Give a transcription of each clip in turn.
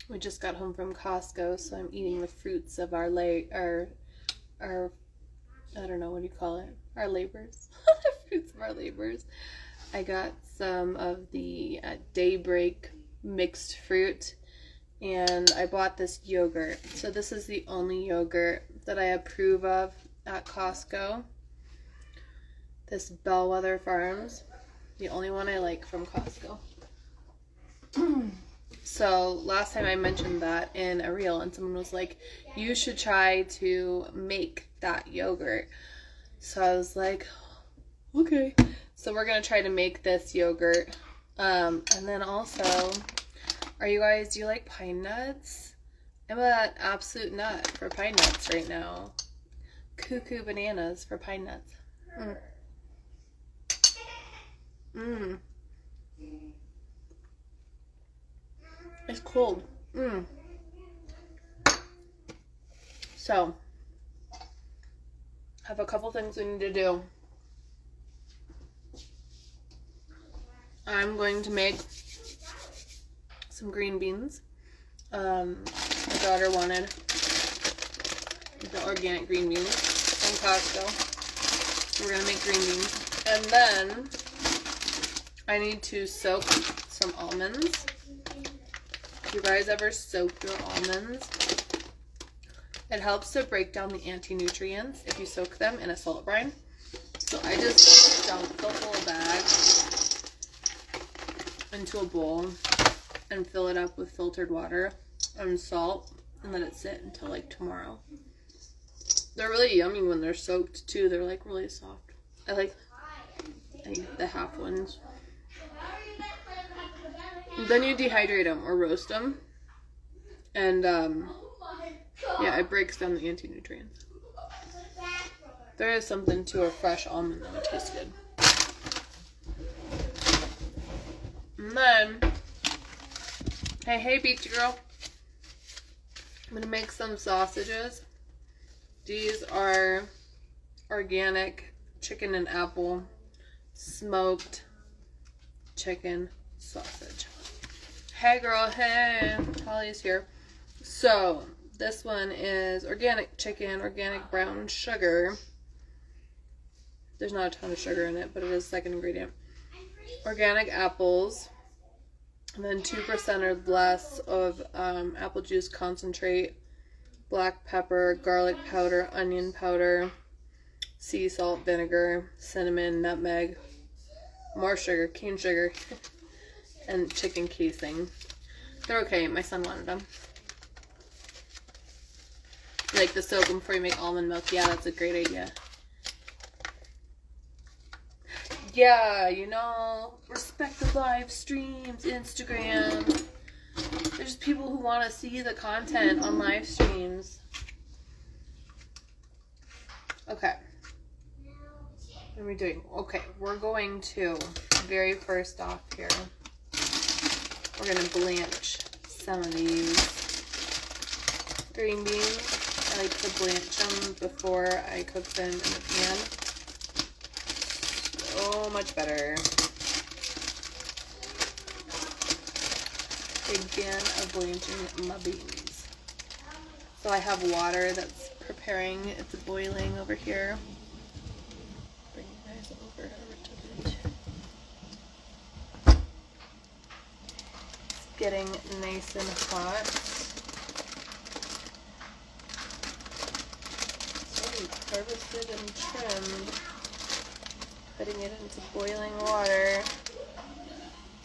We just got home from Costco, so I'm eating the fruits of our I don't know, what do you call it? Our labors. The fruits of our labors. I got some of the Daybreak mixed fruit, and I bought this yogurt. So this is the only yogurt that I approve of at Costco. This Bellwether Farms. The only one I like from Costco. So last time I mentioned that in a reel, and someone was like, you should try to make that yogurt. So I was like, okay. So we're going to try to make this yogurt. And then also, do you like pine nuts? I'm an absolute nut for pine nuts right now. Cuckoo bananas for pine nuts. It's cold. So, I have a couple things we need to do. I'm going to make some green beans. My daughter wanted the organic green beans from Costco. We're going to make green beans. And then I need to soak some almonds. You guys ever soak your almonds? It helps to break down the anti-nutrients if you soak them in a salt brine. So I just dump the whole bag into a bowl and fill it up with filtered water and salt and let it sit until like tomorrow. They're really yummy when they're soaked too. They're like really soft. I like the half ones. Then you dehydrate them or roast them, and yeah, it breaks down the anti-nutrients. There is something to a fresh almond that would taste good. And then, hey beach girl, I'm gonna make some sausages. These are organic chicken and apple smoked chicken sausage. Hey girl, hey, Holly's here. So this one is organic chicken, organic brown sugar. There's not a ton of sugar in it, but it is the second ingredient. Organic apples, and then 2% or less of apple juice concentrate, black pepper, garlic powder, onion powder, sea salt, vinegar, cinnamon, nutmeg, more sugar, cane sugar, and chicken casing. They're okay. My son wanted them. Like the soak them before you make almond milk. Yeah, that's a great idea. Yeah, you know, respect the live streams, Instagram. There's people who want to see the content on live streams. Okay. What are we doing? Okay, we're going to, very first off here, we're going to blanch some of these green beans. I like to blanch them before I cook them in the pan. So much better. Big fan of blanching my beans. So I have water that's preparing. It's boiling over here. Bring you guys over to it. It's getting nice and hot. It's already harvested and trimmed. Putting it into boiling water.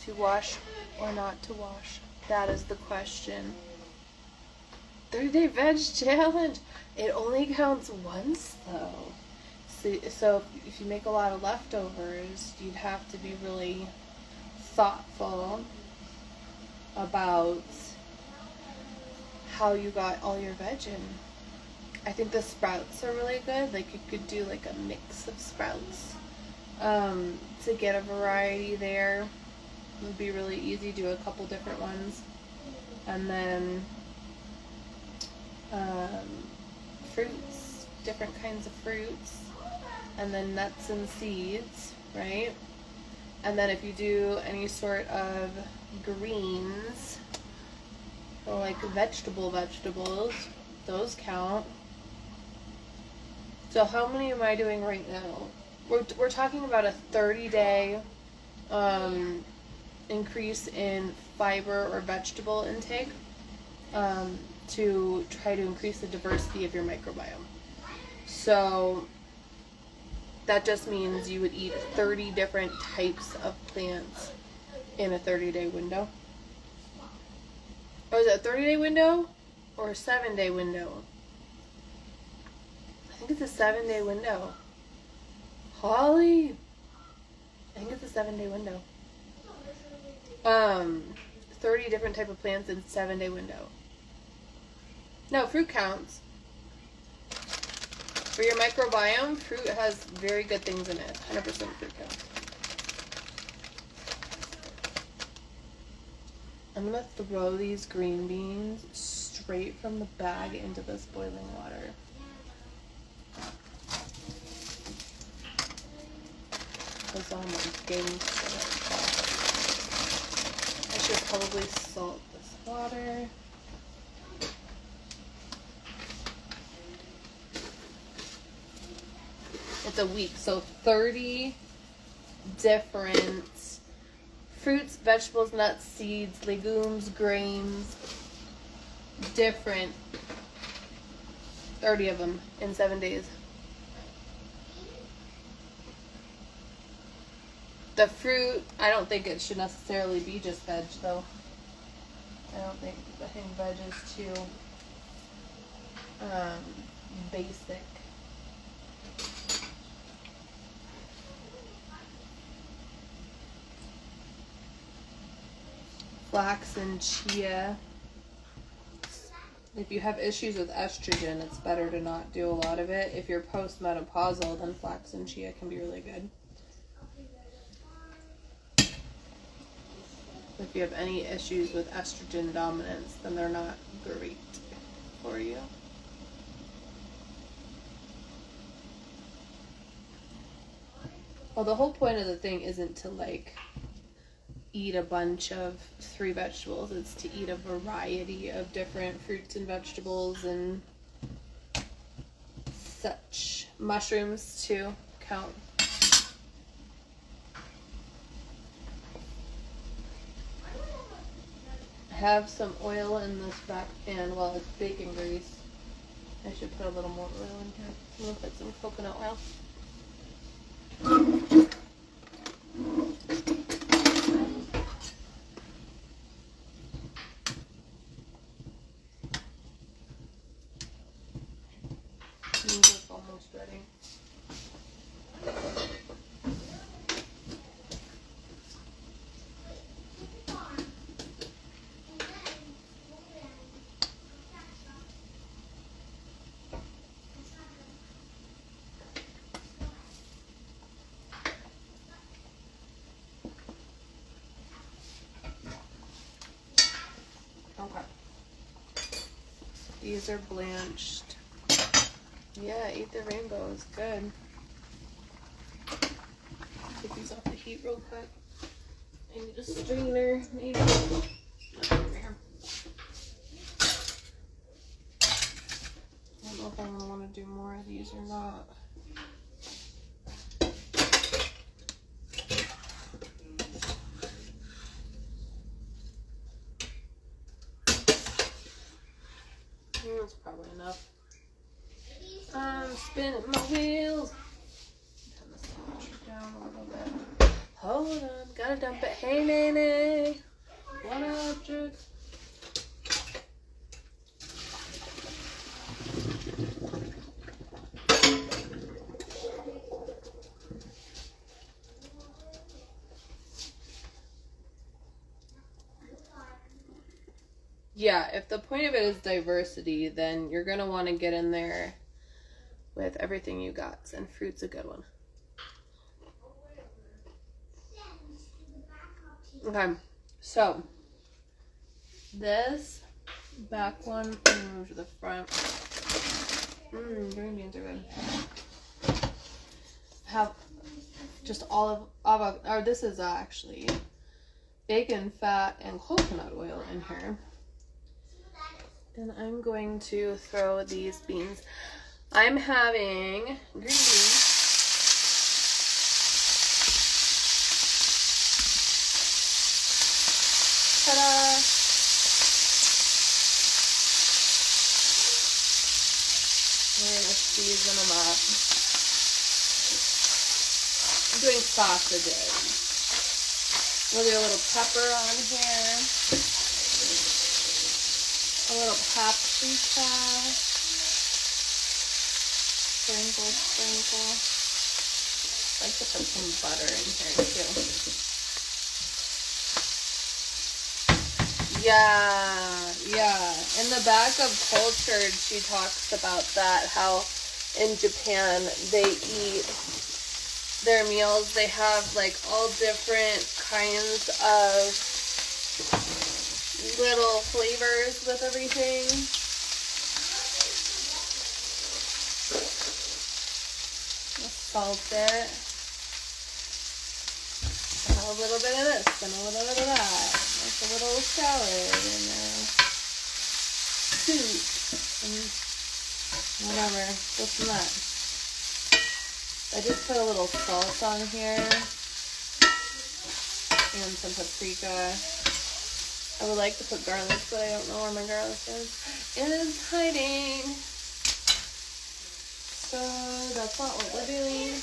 To wash or not to wash? That is the question. 30-day veg challenge. It only counts once though. So if you make a lot of leftovers, you'd have to be really thoughtful about how you got all your veg in. I think the sprouts are really good. Like you could do like a mix of sprouts to get a variety there. It would be really easy. Do a couple different ones. And then fruits, different kinds of fruits. And then nuts and seeds, right? And then if you do any sort of greens, So like vegetables, those count. So how many am I doing right now? We're talking about a 30-day increase in fiber or vegetable intake to try to increase the diversity of your microbiome. So that just means you would eat 30 different types of plants in a 30-day window. Or is it a 30-day window or a 7-day window? I think it's a 7-day window. Holly, I think it's a 7-day window. 30 different type of plants in 7-day window. No, fruit counts. For your microbiome, fruit has very good things in it. 100% fruit counts. I'm gonna throw these green beans straight from the bag into this boiling water. Because I'm a gangster. I should probably salt this water. It's a week, so 30 different fruits, vegetables, nuts, seeds, legumes, grains, different 30 of them in 7 days. The fruit, I don't think it should necessarily be just veg though. I think veg is too basic. Flax and chia. If you have issues with estrogen, it's better to not do a lot of it. If you're postmenopausal, then flax and chia can be really good. If you have any issues with estrogen dominance, then they're not great for you. Well, the whole point of the thing isn't to like eat a bunch of 3 vegetables. It's to eat a variety of different fruits and vegetables and such. Mushrooms too count. Have some oil in this back pan. Well, it's bacon grease. I should put a little more oil in here. I'm gonna put some coconut oil. It's almost ready. Okay. These are blanched. Yeah, eat the rainbow is good. Take these off the heat real quick. I need a strainer, maybe. Over here. I don't know if I'm gonna want to do more of these or not. That's probably enough. I'm spinning my wheels. Turn this temperature down a little bit. Hold on, gotta dump it. Hey, Nene. What up, jerk? Yeah, if the point of it is diversity, then you're going to want to get in there with everything you got, and fruit's a good one. Okay, so this back one, move to the front. Green beans are good. Have just avocado, or this is actually bacon, fat, and coconut oil in here. And I'm going to throw these beans. I'm having green beans. Ta-da! We're gonna season them up. I'm doing sausages. We'll do a little pepper on here. A little paprika. Sprinkle, sprinkle. I like to put some butter in here too. Yeah. In the back of Cultured, she talks about that, how in Japan they eat their meals. They have like all different kinds of little flavors with everything. Salt it. A little bit of this and a little bit of that. Like a little salad and soup and whatever. This and that. I just put a little salt on here and some paprika. I would like to put garlic, but I don't know where my garlic is. It is hiding. So that's not what we're doing.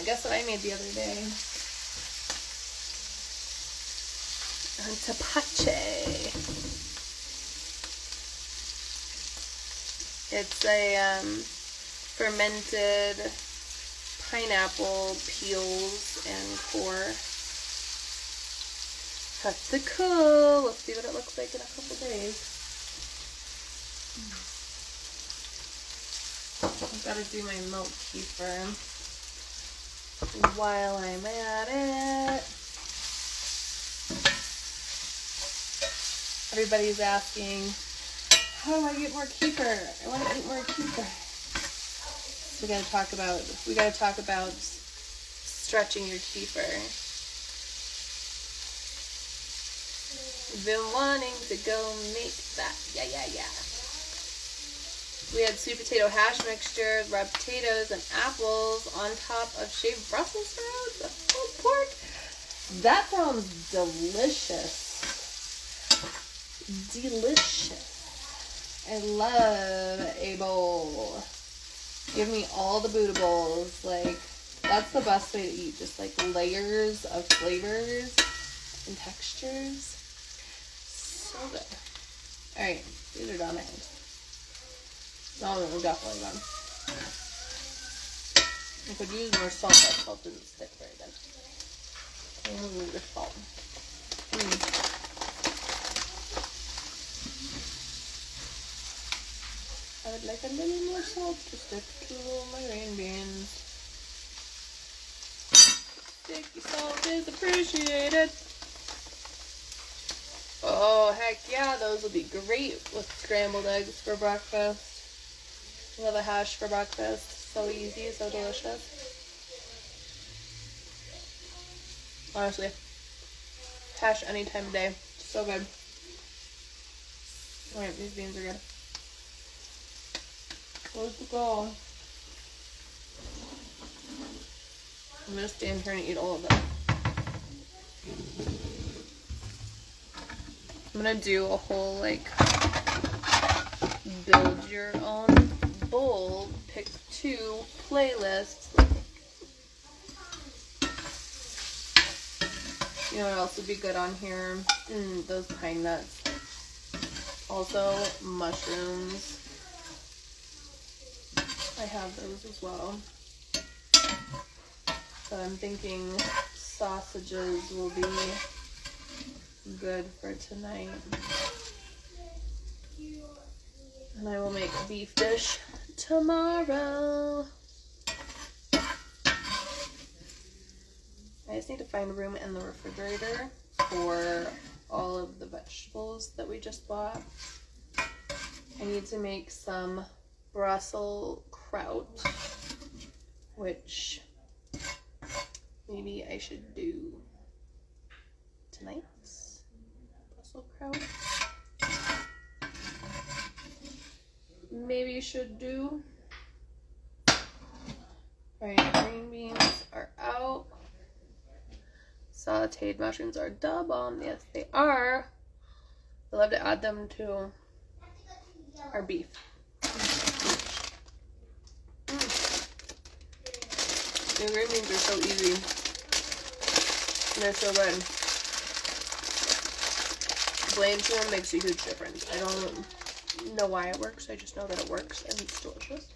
Guess what I made the other day? Tapache. It's a fermented pineapple peels and core. That's the cool. Let's see what it looks like in a couple days. I've got to do my milk kefir while I'm at it. Everybody's asking, how do I get more kefir? I want to eat more kefir. So we gotta talk about stretching your kefir. Been wanting to go make that. Yeah. We had sweet potato hash mixture, red potatoes, and apples on top of shaved Brussels sprouts and pulled pork. That sounds delicious. Delicious. I love a bowl. Give me all the bootables. Like, that's the best way to eat. Just like layers of flavors and textures. So good. Alright, these are done. No, they're definitely done. I could use more salt. That salt didn't stick very good. I need the salt. I would like a little more salt to stick to my green beans. Sticky salt is appreciated. Oh, heck yeah, those would be great with scrambled eggs for breakfast. Love a hash for breakfast. So easy, so delicious. Honestly, hash any time of day. So good. Alright, these beans are good. Where's the go? I'm gonna stand here and eat all of them. I'm gonna do a whole, like, build your own bowl, pick 2 playlists. You know what else would be good on here? Those pine nuts. Also, mushrooms. I have those as well. So I'm thinking sausages will be good for tonight. And I will make beef dish tomorrow. I just need to find room in the refrigerator for all of the vegetables that we just bought. I need to make some Brussels sprout, which maybe I should do tonight. Brussels sprout. maybe should do. Alright, green beans are out. Sauteed mushrooms are da bomb. Yes, they are. I love to add them to our beef. The green beans are so easy. And they're so good. Blanching makes a huge difference. I don't know why it works. I just know that it works and it's delicious.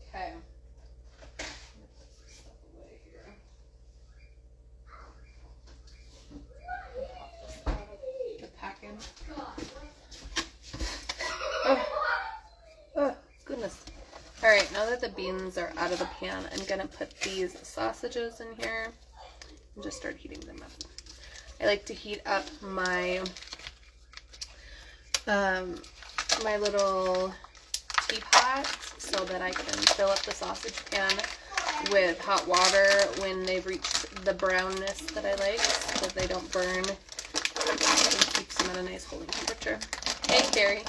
Okay. The package. Oh, goodness. Alright, now that the beans are out of the pan, I'm going to put these sausages in here and just start heating them up. I like to heat up my my little teapot so that I can fill up the sausage pan with hot water when they've reached the brownness that I like so that they don't burn, and keeps them at a nice holding temperature. Hey Carrie,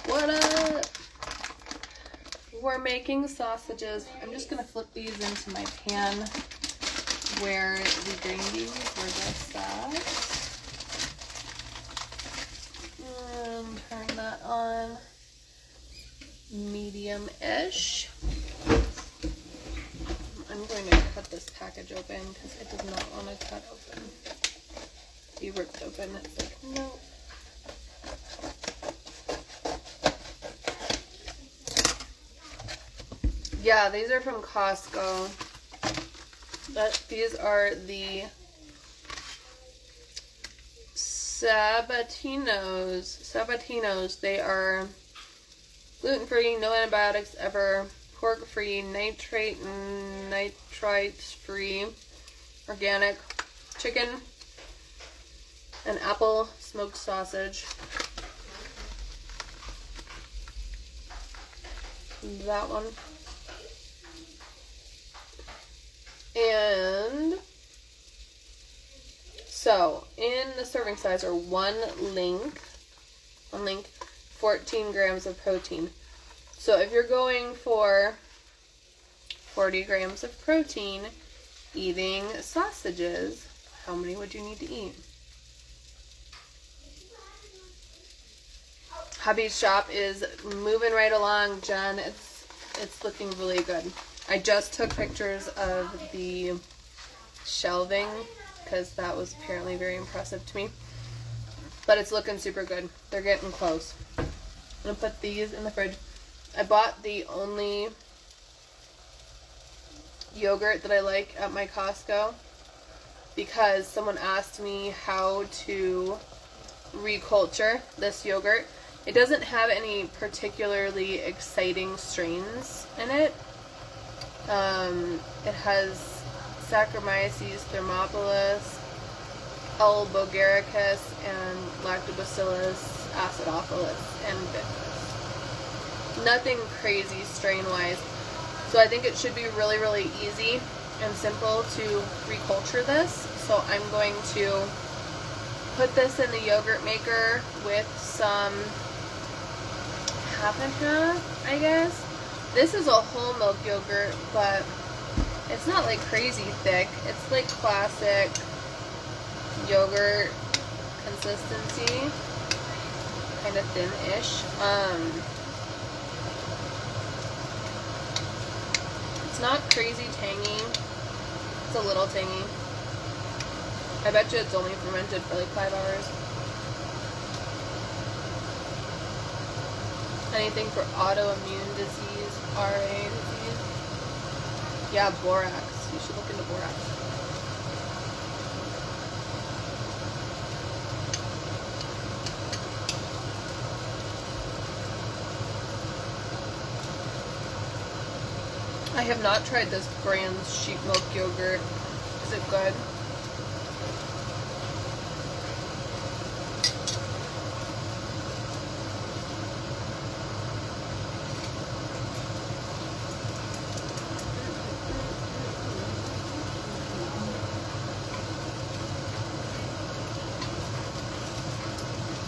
what up? We're making sausages. I'm just going to flip these into my pan where the green beans were just at. And turn that on medium-ish. I'm going to cut this package open because it does not want to cut open. Be ripped open. It's like, no. Yeah, these are from Costco. But these are the Sabatinos. They are gluten-free, no antibiotics ever, pork-free, nitrate and nitrites-free, organic chicken, and apple smoked sausage. That one. And so in the serving size are one link, 14 grams of protein. So if you're going for 40 grams of protein eating sausages, how many would you need to eat? Hubby's shop is moving right along, Jen. It's looking really good. I just took pictures of the shelving because that was apparently very impressive to me. But it's looking super good. They're getting close. I'm going to put these in the fridge. I bought the only yogurt that I like at my Costco because someone asked me how to reculture this yogurt. It doesn't have any particularly exciting strains in it. It has Saccharomyces thermophilus, L. bulgaricus, and Lactobacillus acidophilus, and bifidus. Nothing crazy strain-wise. So I think it should be really, really easy and simple to reculture this. So I'm going to put this in the yogurt maker with some half and half, I guess. This is a whole milk yogurt, but it's not like crazy thick. It's like classic yogurt consistency, kind of thin-ish. It's not crazy tangy. It's a little tangy. I bet you it's only fermented for like 5 hours. Anything for autoimmune disease, RA disease. Yeah, borax. You should look into borax. I have not tried this brand's sheep milk yogurt. Is it good?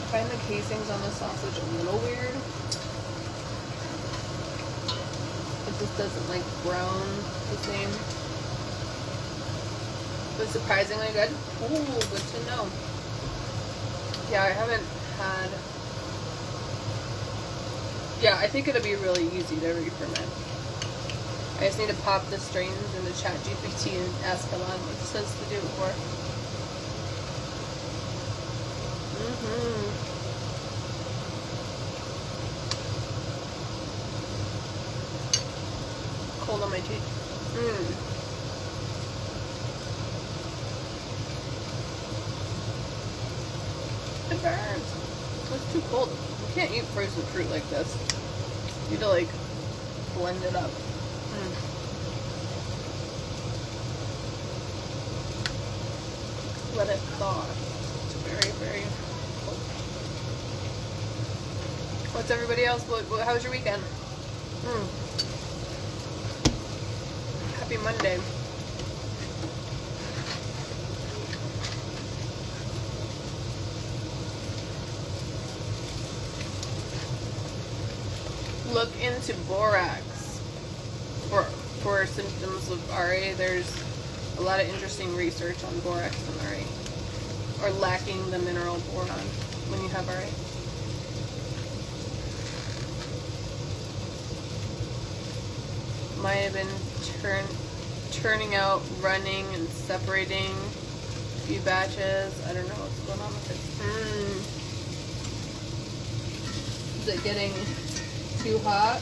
I find the casings on the sausage a little weird. It just doesn't like brown the same. But surprisingly good. Ooh, good to know. Yeah, I haven't had... Yeah, I think it'll be really easy to re-ferment. I just need to pop the strains into ChatGPT and ask Elon what it says to do it for. Cold on my teeth. It burns. It's too cold. You can't eat frozen fruit like this. You need to like blend it up. Let it thaw. It's very, very cold. What's everybody else? How was your weekend? Happy Monday. Look into borax for symptoms of RA. There's a lot of interesting research on borax and RA, or lacking the mineral boron when you have RA. Might have been turning out, running, and separating a few batches. I don't know what's going on with it. Is it getting too hot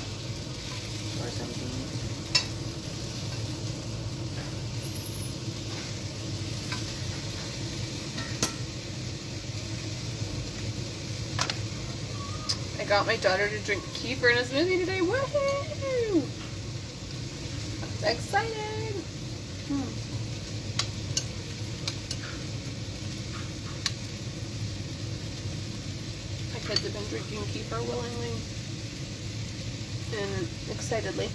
or something? I got my daughter to drink kefir in a smoothie today. Woohoo! I'm excited. My kids have been drinking kefir willingly and excitedly.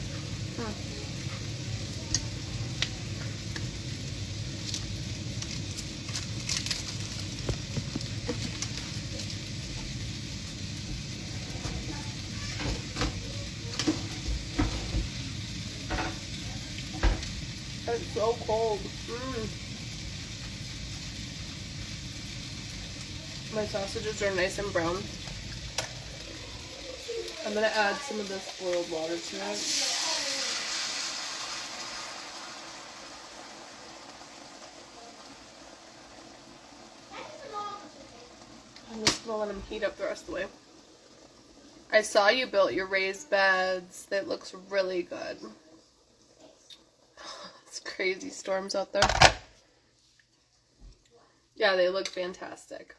It's so cold. My sausages are nice and brown. I'm going to add some of this boiled water to it. I'm just going to let them heat up the rest of the way. I saw you built your raised beds. That looks really good. It's crazy storms out there. Yeah, they look fantastic.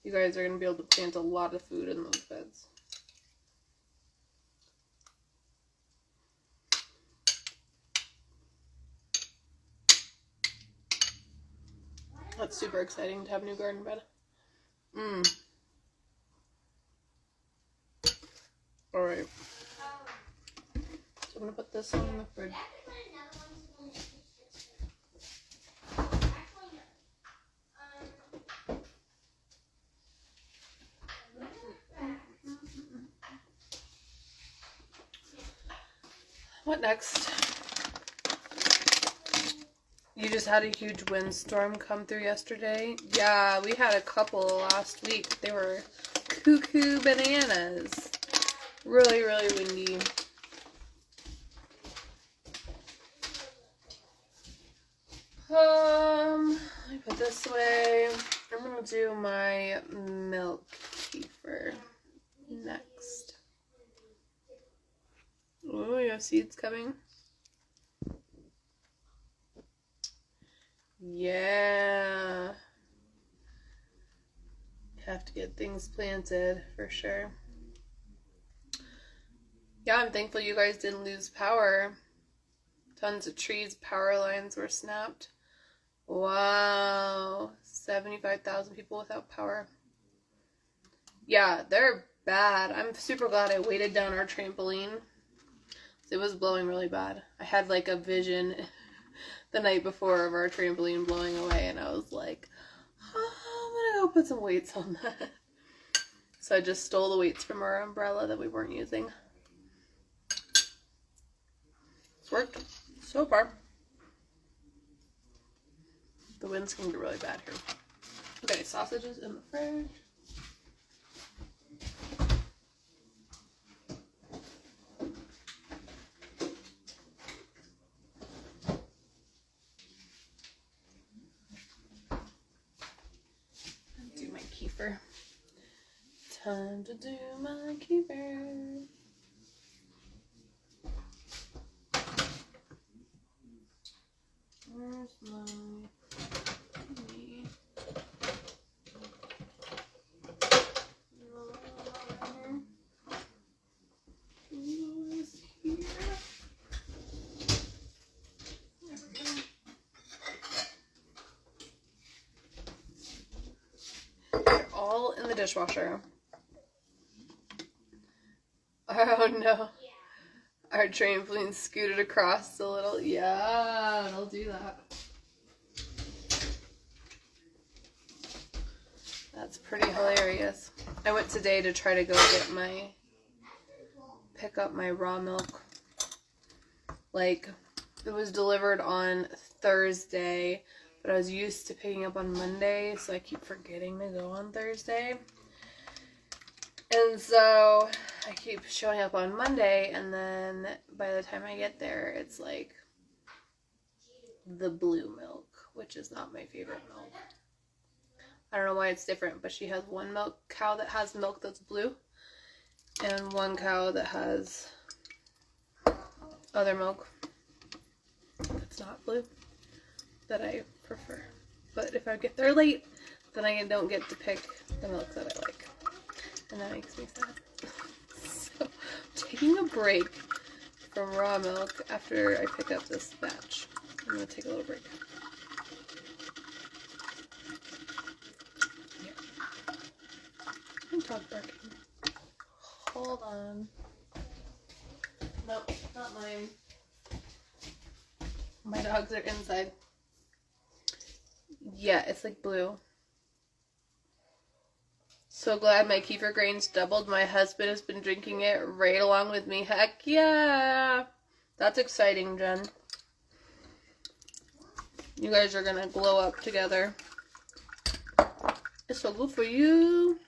You guys are going to be able to plant a lot of food in those beds. That's super exciting to have a new garden bed. Alright. So I'm going to put this in the fridge. What next? You just had a huge windstorm come through yesterday. Yeah, we had a couple last week. They were cuckoo bananas. Really, really windy. Let me put this away. I'm gonna do my milk kefir next. Oh, you have seeds coming? Yeah. Have to get things planted for sure. Yeah, I'm thankful you guys didn't lose power. Tons of trees, power lines were snapped. Wow. 75,000 people without power. Yeah, they're bad. I'm super glad I weighted down our trampoline. It was blowing really bad. I had like a vision the night before of our trampoline blowing away, and I was like, oh, I'm gonna go put some weights on that. So I just stole the weights from our umbrella that we weren't using. It's worked so far. The wind's gonna be really bad here. Okay, sausages in the fridge. Do my kefir. Time to do my kefir. Where's my tea? They're all in the dishwasher. Oh no. Our trampoline scooted across a little. Yeah, it'll do that. That's pretty hilarious. I went today to try to go pick up my raw milk. Like, it was delivered on Thursday, but I was used to picking up on Monday, so I keep forgetting to go on Thursday. And so I keep showing up on Monday, and then by the time I get there, it's like the blue milk, which is not my favorite milk. I don't know why it's different, but she has one cow that has milk that's blue, and one cow that has other milk that's not blue that I prefer. But if I get there late, then I don't get to pick the milk that I like. And that makes me sad. So, taking a break from raw milk after I pick up this batch. I'm going to take a little break. Yeah. Dog barking. Hold on. Nope, not mine. My dogs are inside. Yeah, it's like blue. So glad my kefir grains doubled. My husband has been drinking it right along with me. Heck yeah! That's exciting, Jen. You guys are gonna glow up together. It's so good for you.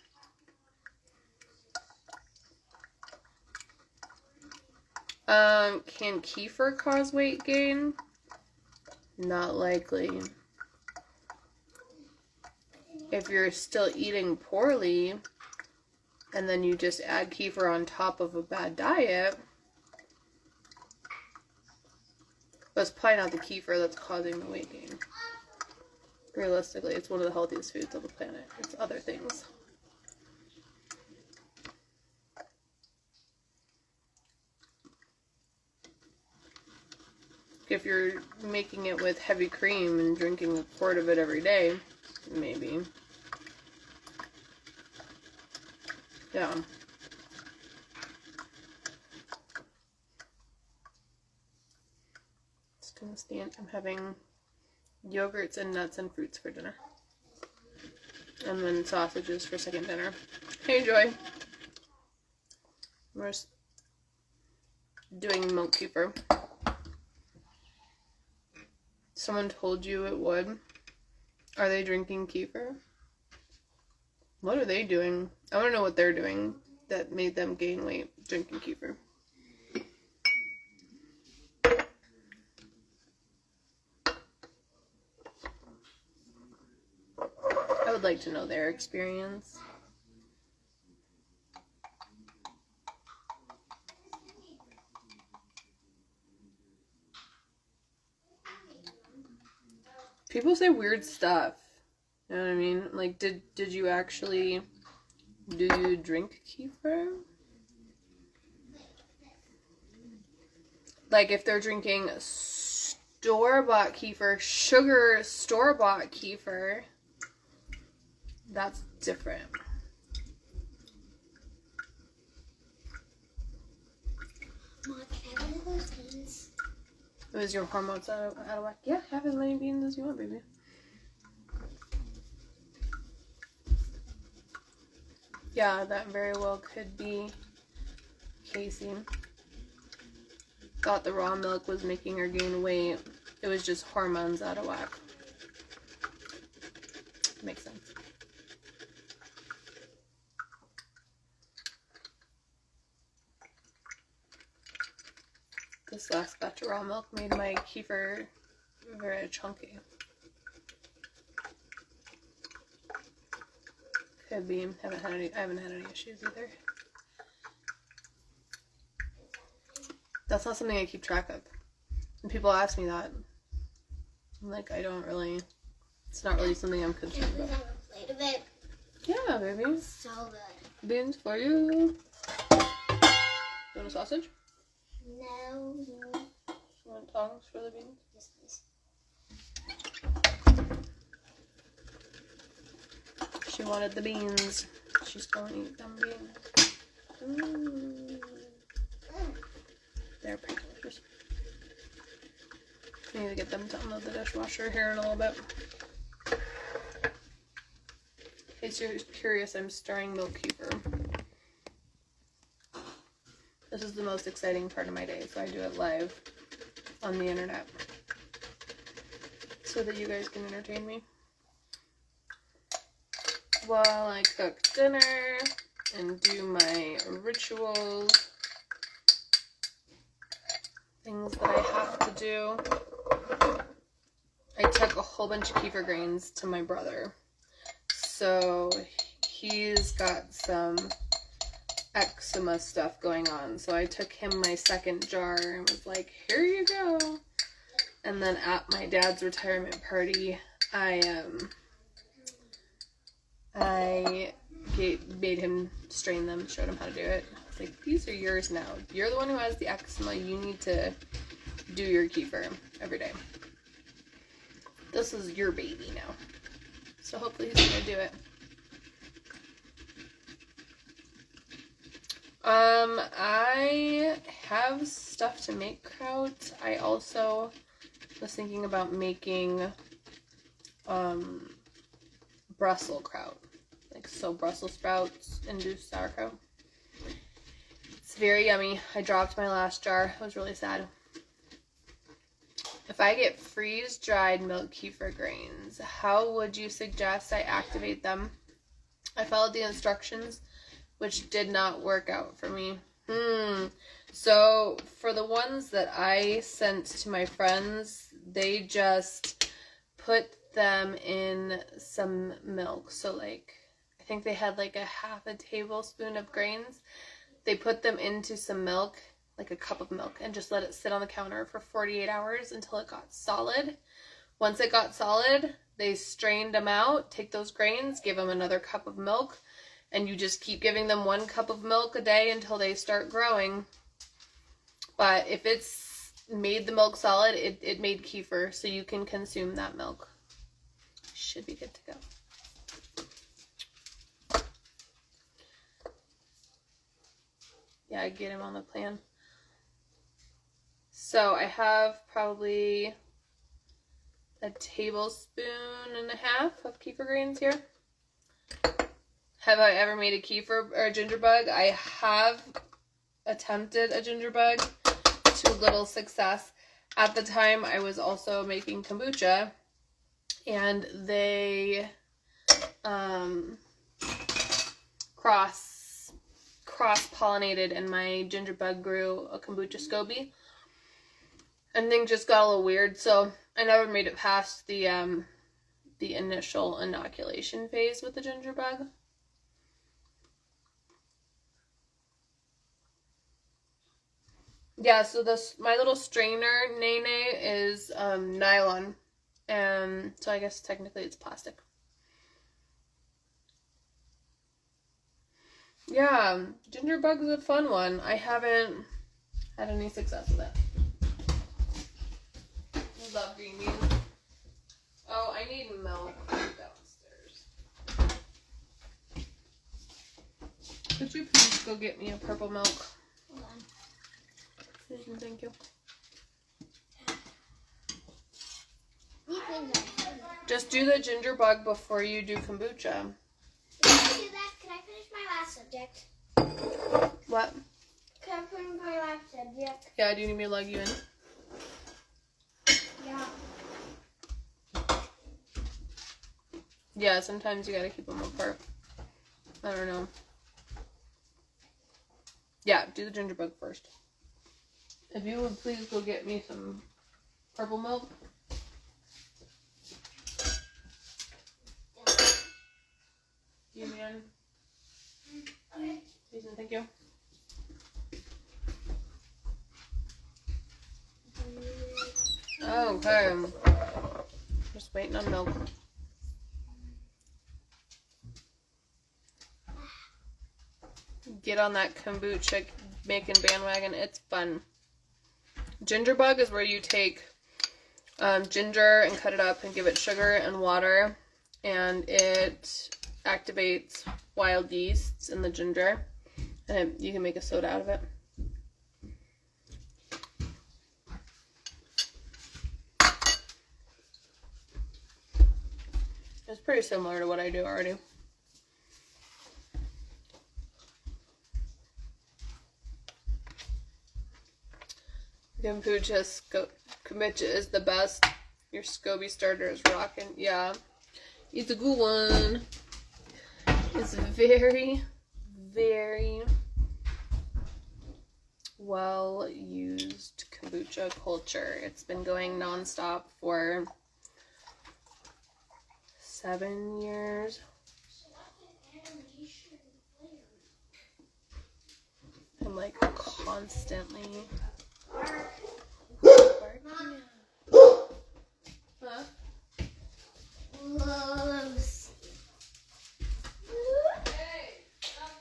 Can kefir cause weight gain? Not likely. If you're still eating poorly, and then you just add kefir on top of a bad diet, but it's probably not the kefir that's causing the weight gain. Realistically, it's one of the healthiest foods on the planet. It's other things. If you're making it with heavy cream and drinking a quart of it every day, maybe. Yeah. Just gonna stand. I'm having yogurts and nuts and fruits for dinner. And then sausages for second dinner. Hey, Joy. We're just doing milk kefir. Someone told you it would. Are they drinking kefir? What are they doing? I want to know what they're doing that made them gain weight drinking kefir. I would like to know their experience. People say weird stuff. You know what I mean? Like, did you actually, do you drink kefir? Like, if they're drinking store-bought kefir, sugar store-bought kefir, that's different. Mom, can I have one of those beans? Is your hormones out of whack? Yeah, have as many beans as you want, baby. Yeah, that very well could be Casey. Thought the raw milk was making her gain weight. It was just hormones out of whack. Makes sense. This last batch of raw milk made my kefir very chunky. Could be. I haven't had any issues either. That's not something I keep track of. And people ask me that. I'm like, I don't really. It's not really something I'm concerned about. Plate of it. Yeah, baby. So good. Beans for you. You want a sausage? No. You want tongs for the beans? Yes, please. She wanted the beans. She's going to eat them beans. They're pretty delicious. I need to get them to unload the dishwasher here in a little bit. In case you're curious, I'm stirring milk kefir. This is the most exciting part of my day, so I do it live on the internet so that you guys can entertain me while I cook dinner and do my rituals, things that I have to do. I took a whole bunch of kefir grains to my brother, so he's got some eczema stuff going on, so I took him my second jar and was like, here you go. And then at my dad's retirement party, I made him strain them, showed him how to do it. I was like, these are yours now. You're the one who has the eczema. You need to do your kefir every day. This is your baby now. So hopefully he's gonna do it. I have stuff to make kraut. I also was thinking about making Brussels kraut. Like, so Brussels sprouts induced sauerkraut. It's very yummy. I dropped my last jar. I was really sad. If I get freeze-dried milk kefir grains, how would you suggest I activate them? I followed the instructions, which did not work out for me. So for the ones that I sent to my friends, they just put them in some milk. So like, I think they had like a half a tablespoon of grains. They put them into some milk, like a cup of milk, and just let it sit on the counter for 48 hours until it got solid. Once it got solid, they strained them out, take those grains, give them another cup of milk, and you just keep giving them 1 cup of milk a day until they start growing. But if it's made the milk solid, it made kefir, so you can consume that milk. Should be good to go. Yeah, I get him on the plan. So I have probably a tablespoon and a half of kefir grains here. Have I ever made a kefir or a ginger bug? I have attempted a ginger bug to little success. At the time, I was also making kombucha, and they cross-pollinated, and my ginger bug grew a kombucha SCOBY. And things just got a little weird, so I never made it past the initial inoculation phase with the ginger bug. Yeah, so my little strainer, Nene, is nylon, and so I guess technically it's plastic. Yeah, ginger bug is a fun one. I haven't had any success with it. I love green beans. Oh, I need milk downstairs. Could you please go get me a purple milk? Hold on. Thank you. These things are heavy. Just do the ginger bug before you do kombucha. Did you do that Can I finish my last subject? What? Can I finish my last subject? Yeah, do you need me to lug you in? Yeah. Yeah, sometimes you gotta keep them apart. I don't know. Yeah, do the ginger bug first. If you would please go get me some purple milk. You man. Okay. Susan, thank you. Okay. Just waiting on milk. Get on that kombucha making bandwagon. It's fun. Ginger bug is where you take ginger and cut it up and give it sugar and water, and it activates wild yeasts in the ginger, and you can make a soda out of it. It's pretty similar to what I do already. Kombucha is the best. Your SCOBY starter is rocking. Yeah, it's a good one. It's very, very well used kombucha culture. It's been going nonstop for 7 years. I'm like constantly barking. Huh? Loves. Hey, stop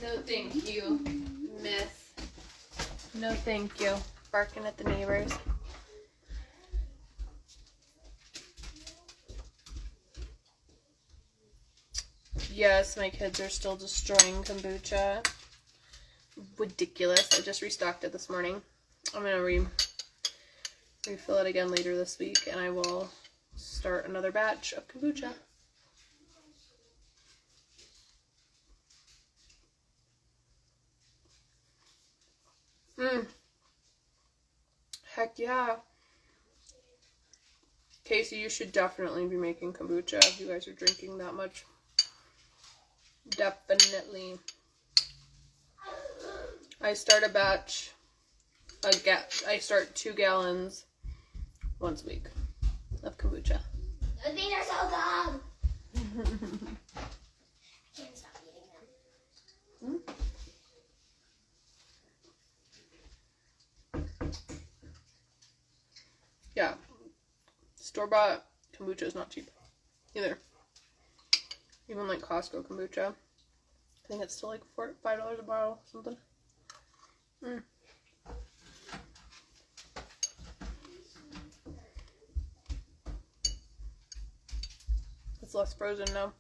No, thank you, miss. No, thank you. Barking at the neighbors. Yes, my kids are still destroying kombucha. Ridiculous. I just restocked it this morning. I'm going to refill it again later this week, and I will start another batch of kombucha. Heck yeah. Casey, you should definitely be making kombucha if you guys are drinking that much. Definitely. I start a batch, I start 2 gallons once a week of kombucha. Those things are so good. I can't stop eating them. Yeah. Store-bought kombucha is not cheap either. Even like Costco kombucha. I think it's still like $5 a bottle, something. It's less frozen now.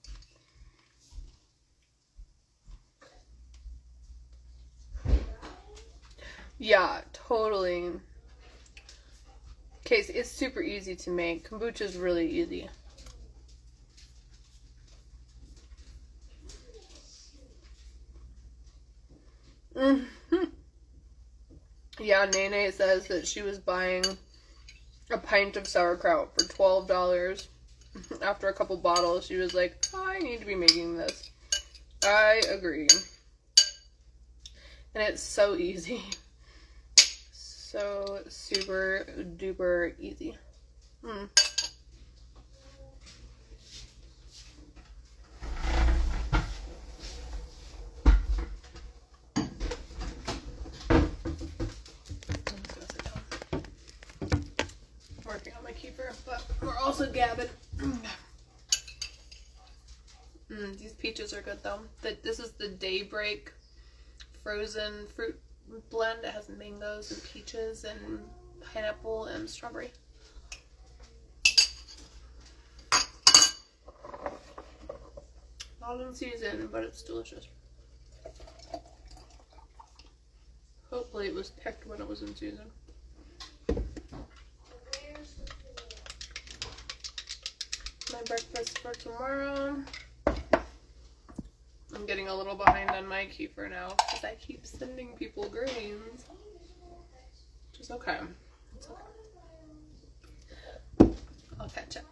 Yeah, totally. Okay, so it's super easy to make. Kombucha is really easy. Yeah, Nene says that she was buying a pint of sauerkraut for $12. After a couple bottles, she was like, I need to be making this. I agree. And it's so easy. So super duper easy. Working on my keeper, but we're also gabbing. These peaches are good though. This is the Daybreak frozen fruit blend. It has mangoes and peaches and pineapple and strawberry. Not in season, but it's delicious. Hopefully it was picked when it was in season. My breakfast for tomorrow. I'm getting a little behind on my kefir now because I keep sending people grains. Which is okay. It's okay. I'll catch up.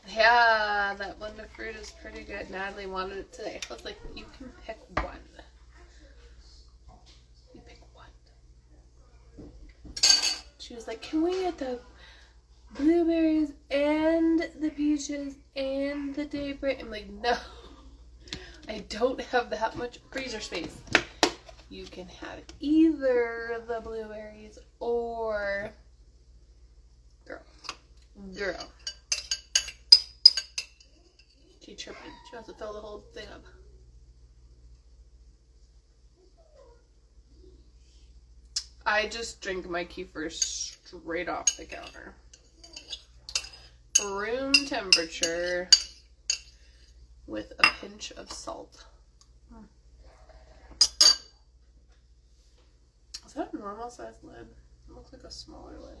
Yeah, that blended fruit is pretty good. Natalie wanted it today. I was like, you can pick one. You pick one. She was like, can we get the blueberries and the peaches and the daiquiri? I'm like, no. I don't have that much freezer space. You can have either the blueberries or... Girl. She tripping. She wants to fill the whole thing up. I just drink my kefir straight off the counter. Room temperature with a pinch of salt. Is that a normal size lid? It looks like a smaller lid.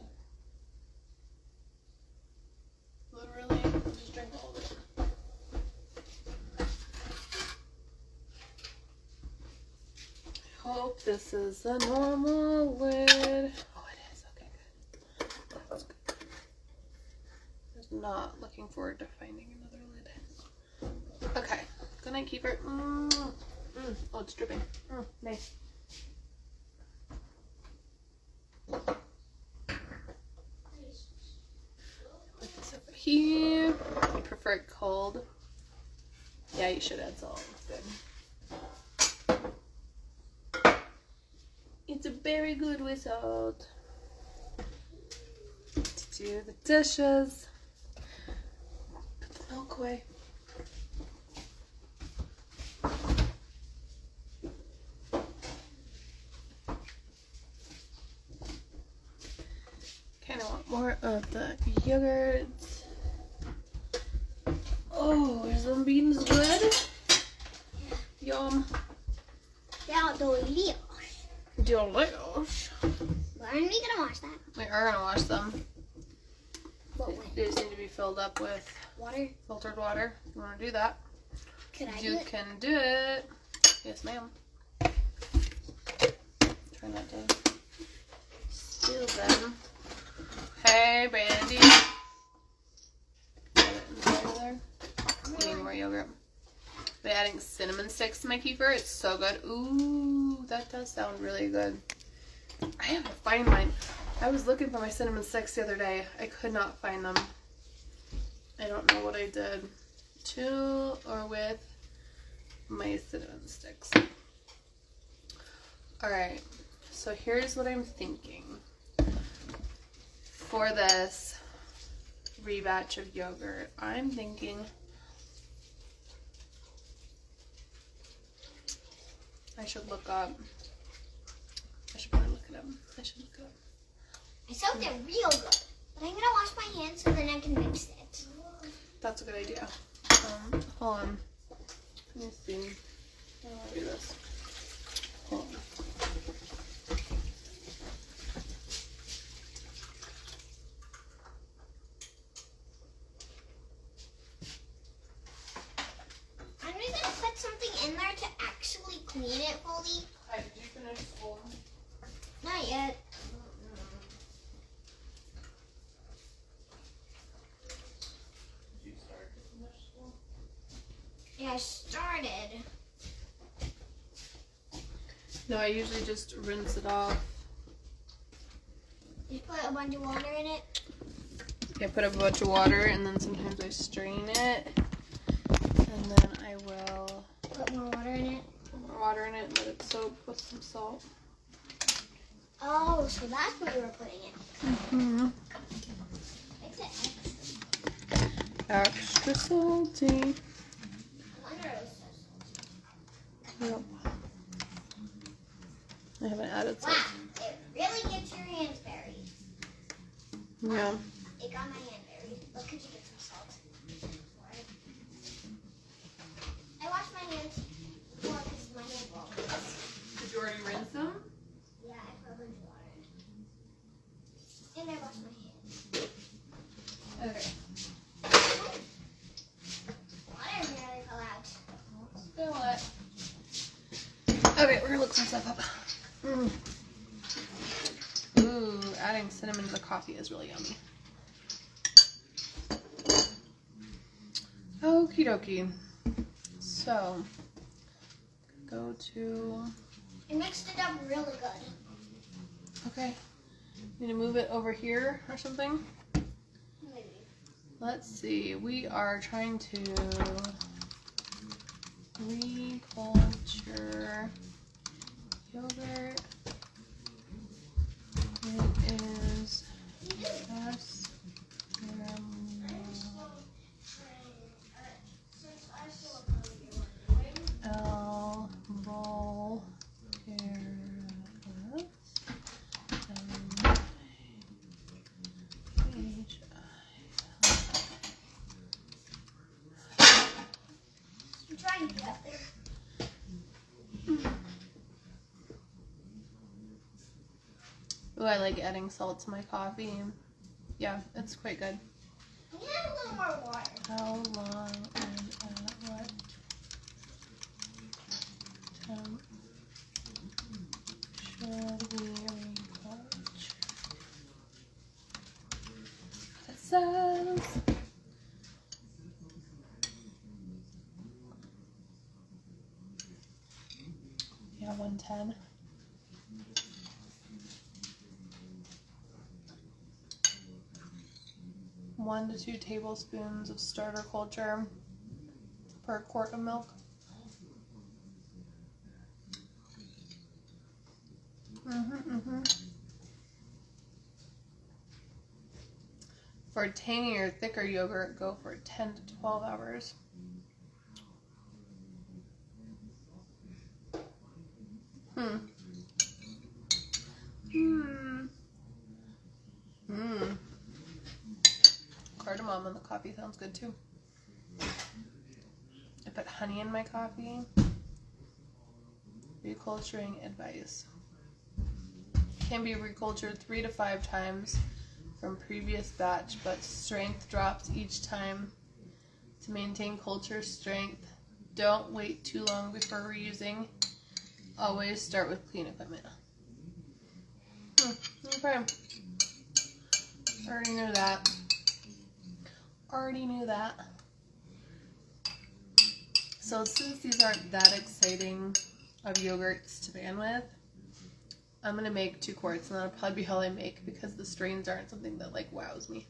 Literally, I'll just drink all of it. I hope this is a normal lid. Oh, it is. Okay, good. That's good. I'm not looking forward to finding another lid. Okay, good night, keeper. Oh, it's dripping. Nice. Put this over here. I prefer it cold. Yeah, you should add salt. It's good. It's very good with salt. To do the dishes. Put the milk away. Kind of want more of the yogurt. Oh, are some beans good? Yum. Yeah, delicious. Delicious. When are we gonna wash that? We are gonna wash them. But when? They just need to be filled up with Water? filtered water. You wanna do that? Could I You do it? can do it. Yes, ma'am. Try not to steal them. Hey, Brandy. Put it inside of there. Eating more yogurt. By adding cinnamon sticks to my kefir, it's so good. Ooh, that does sound really good. I have to find mine. I was looking for my cinnamon sticks the other day. I could not find them. I don't know what I did to or with my cinnamon sticks. Alright, so here's what I'm thinking. For this rebatch of yogurt, I'm thinking I should look up. I should probably look it up. It sounded real good. But I'm gonna wash my hands so then I can mix it. That's a good idea. Hold on. Let me see. How do I do this? Hold on. I'm just gonna put something in there to actually clean it fully. Hi, did you finish school? Not yet. Did you start to finish school? Yeah, I started. No, I usually just rinse it off. You put a bunch of water in it. I put up a bunch of water and then sometimes I strain it. And then I will Put more water in it. put more water in it and let it soak with some salt. Oh, so that's what you were putting in. Mm-hmm. Makes it Extra salty. I wonder it was so Yep. I haven't added Wow, salt. it really gets your hands buried. Yeah. It got my hand buried. Look, could you get some salt? I washed my hands before because my hands were all Did you already rinse them? And I washed my hands. Okay. Water nearly fell out. Spill it. Okay, we're gonna look some stuff up. Ooh, adding cinnamon to the coffee is really yummy. Okie dokie. So, go to... I mixed it up really good. Okay. Need to move it over here or something? Maybe. Let's see. We are trying to reculture yogurt. It is best bowl carrots I'm trying to get up there. Oh, I like adding salt to my coffee. Yeah, it's quite good. I need a little more water. How long and at what temp should we reculture? It says yeah, 110. One to 2 tablespoons of starter culture per quart of milk. For tangier, thicker yogurt, go for 10 to 12 hours. Cardamom in the coffee sounds good too. I put honey in my coffee. Reculturing advice. Can be recultured 3 to 5 times from previous batch, but strength drops each time. To maintain culture strength, don't wait too long before reusing. Always start with clean equipment. Okay. Already knew that. So since these aren't that exciting of yogurts to begin with, I'm going to make 2 quarts, and that'll probably be all I make because the strains aren't something that like wows me.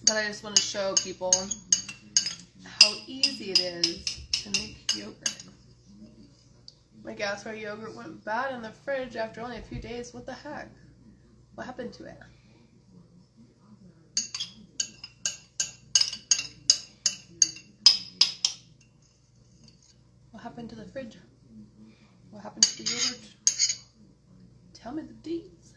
But I just want to show people how easy it is to make yogurt. My gas-fed yogurt went bad in the fridge after only a few days. What the heck? What happened to it? What happened to the fridge? What happened to the yogurt? Tell me the deeds.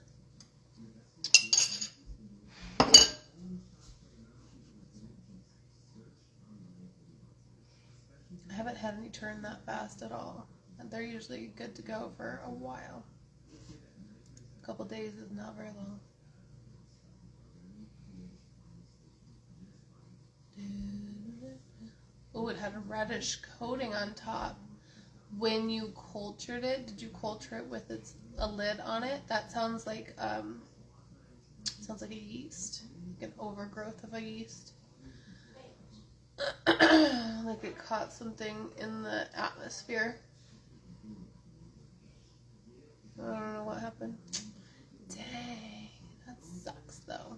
I haven't had any turn that fast at all. And they're usually good to go for a while. A couple days is not very long. Oh, it had a reddish coating on top. When you cultured it, did you culture it with a lid on it? That sounds like a yeast, like an overgrowth of a yeast. Like it caught something in the atmosphere. I don't know what happened. Dang, that sucks though.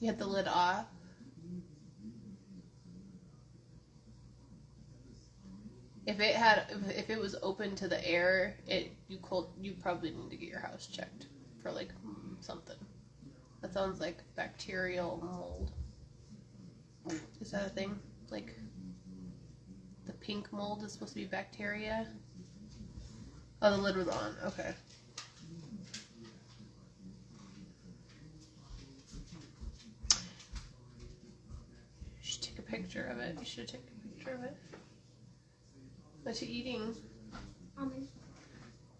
You had the lid off. If it was open to the air, you probably need to get your house checked for like something. That sounds like bacterial mold. Is that a thing? Like the pink mold is supposed to be bacteria? Oh, the lid was on. Okay. You should take a picture of it. You should take a picture of it. What you eating? Almond.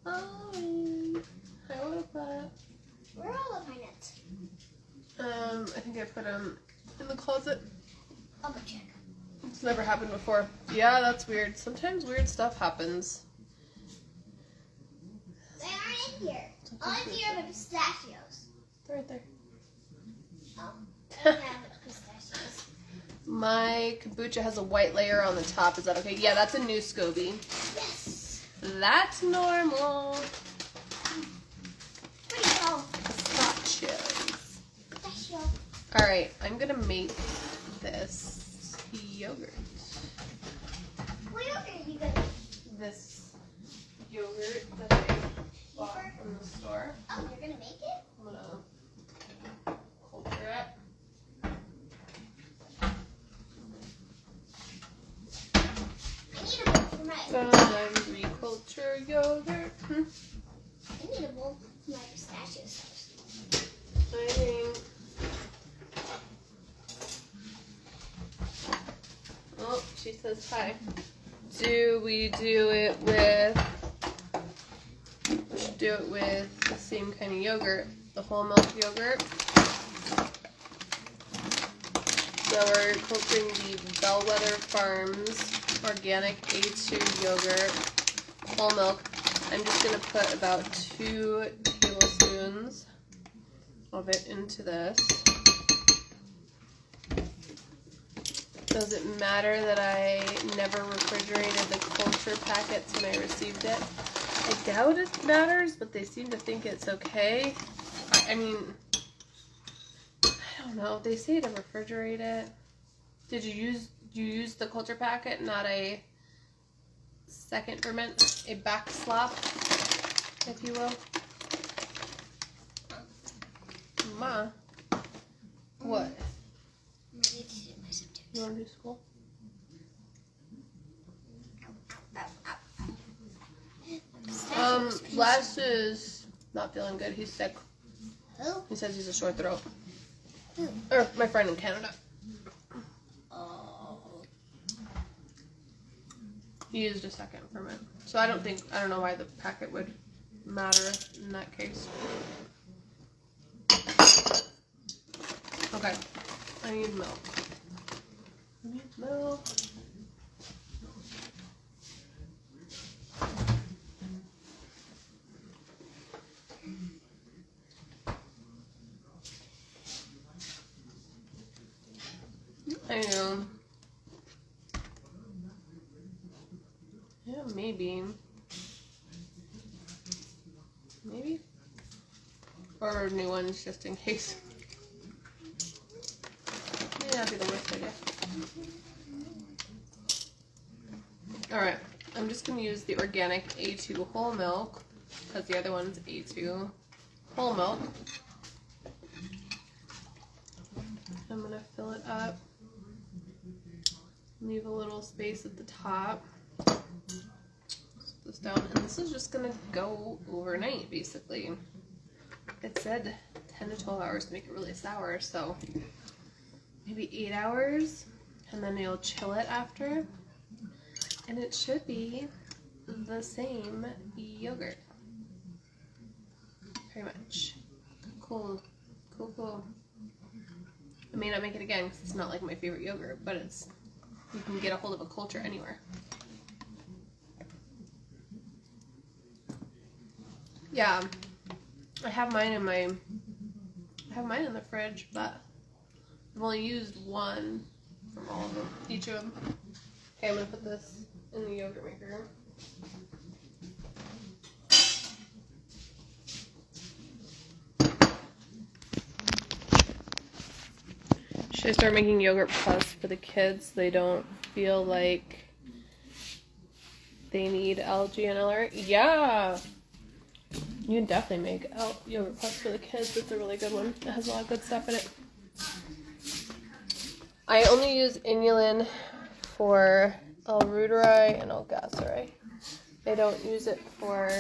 Hi. Hi, what about? Where are all the pine nuts? I think I put them in the closet. I'll go check. It's never happened before. Yeah, that's weird. Sometimes weird stuff happens. They aren't in here. All in here are the pistachios. They're right there. Oh, I don't have pistachios. My kombucha has a white layer on the top. Is that okay? Yeah, that's a new SCOBY. Yes. That's normal. What do you call Pistachios. pistachio? Alright, I'm gonna make this yogurt. What yogurt are you gonna This yogurt that I bought from the store. Oh, you're gonna make it? I'm gonna culture it. I need a bowl for my Agriculture yogurt. I need a bowl for my pistachio sauce. I think. Oh, she says hi. Do we do it with? We should do it with the same kind of yogurt, the whole milk yogurt. So we're culturing the Bellwether Farms organic A2 yogurt, whole milk. I'm just gonna put about 2 tablespoons of it into this. Does it matter that I never refrigerated the culture packets when I received it? I doubt it matters, but they seem to think it's okay. I mean, I don't know. They say to refrigerate it. Did you use the culture packet, not a second ferment, a back slop, if you will? Ma, what? I'm ready to do my subject. You want to do school? Les is not feeling good. He's sick. Who? He says he's a sore throat. Who? Or my friend in Canada. Oh. He used a second ferment. So I don't know why the packet would matter in that case. Okay. I need milk. I need milk. I know. Yeah, maybe. Maybe. Or new ones just in case. May not be the worst idea. Alright, I'm just going to use the organic A2 whole milk because the other one's A2 whole milk. I'm going to fill it up. Leave a little space at the top. Put this down, and this is just gonna go overnight, basically. It said 10 to 12 hours to make it really sour, so maybe 8 hours, and then you'll chill it after, and it should be the same yogurt. Pretty much. Cool. Cool, cool. I may not make it again because it's not like my favorite yogurt, but it's, you can get a hold of a culture anywhere. Yeah, I have mine in the fridge, but I've only used one from all of them, each of them. Okay, I'm gonna put this in the yogurt maker. Should I start making yogurt plus for the kids? They don't feel like they need algae and LR. Yeah! You can definitely make yogurt plus for the kids. It's a really good one. It has a lot of good stuff in it. I only use inulin for L-reuteri and L-gasseri. I don't use it for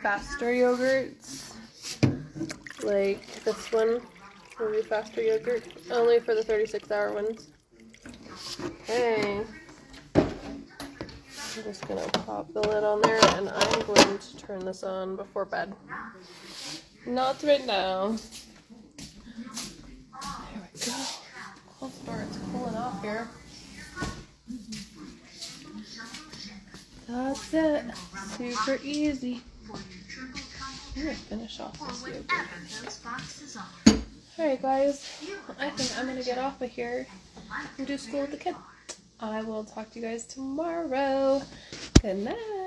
faster yogurts like this one. Really faster yogurt, only for the 36-hour ones. Okay. I'm just gonna pop the lid on there, and I'm going to turn this on before bed. Not right now. There we go. Close the door, it's cooling off here. That's it. Super easy. I'm gonna finish off this yogurt. Alright guys, I think I'm gonna get off of here and do school with the kids. I will talk to you guys tomorrow. Good night.